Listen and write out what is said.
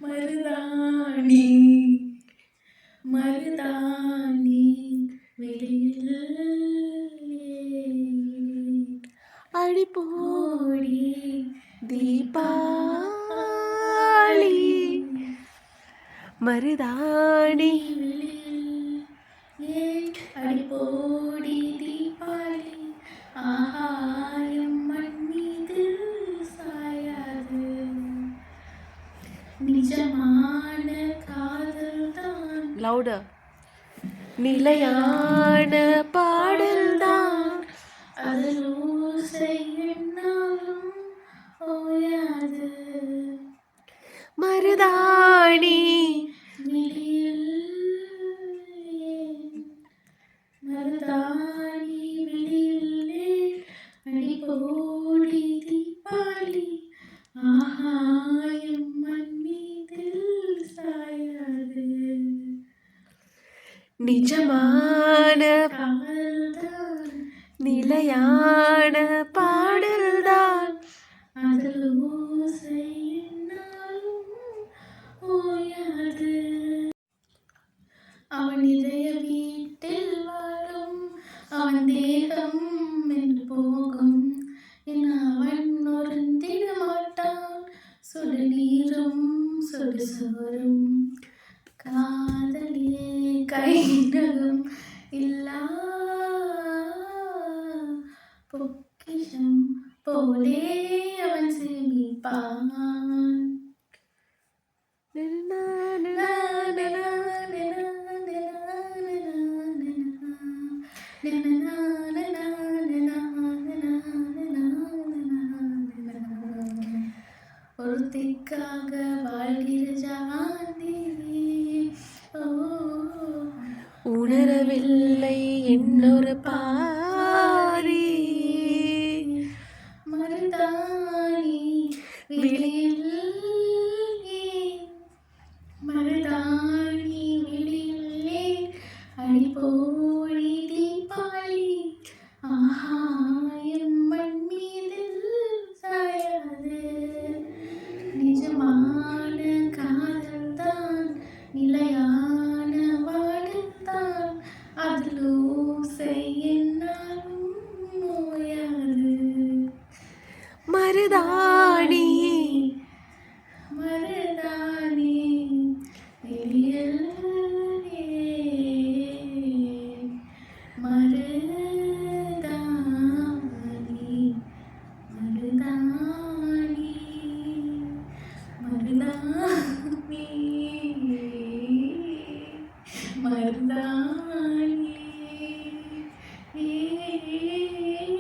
மருதாணி மருதாணி வெளியில் அடிப்போடி தீபாவளி மருதாணி அடிப்போடி தீபாவளி ஆகாயம் மண் மீது சாயாது நிஜமான காதல் தான் லவுடர் நிலையான பாடல் தான் அதில் ஓசை என்னாலும் ஓயாது மருதாணி விழியில் மருதாணி விழியிலே அடிப்போடி தீபாவளி ஆகாயம் மண் மீதில் சாயாது நிஜமான காதல்தான் நிலையான பாடல் தான் அதில் ஓசை என்னாலும் ஓயாது அவன் இதய வீட்டில் வாழும் அவன் தேகம் என்று போகும் என அவன் ஒருந்திட மாட்டான் சுடு நீரும் சுடு சோறும் காதலியே கைநகம் இல்லா பொக்கிஷம் போலே அவன் சேமிப்பான் ஒருத்திக்காக வாழ்கிற ஜாதி உணரவில்லை இன்னொரு பாரி மருதாணி விழியில் மருதாணி விழியிலே அடிப்போடி தீபாவளி ஆகாயம் மண் மீதில் சாயாது நிஜமான காதல் தான் நிலையான வாடல் தான் அதில் ஓசை என்னாலும் ஓயாது மருதாணி மருதாணி வெளியில் மருதாணி மருதாணி மருதாணி மருதாணி வெளியில்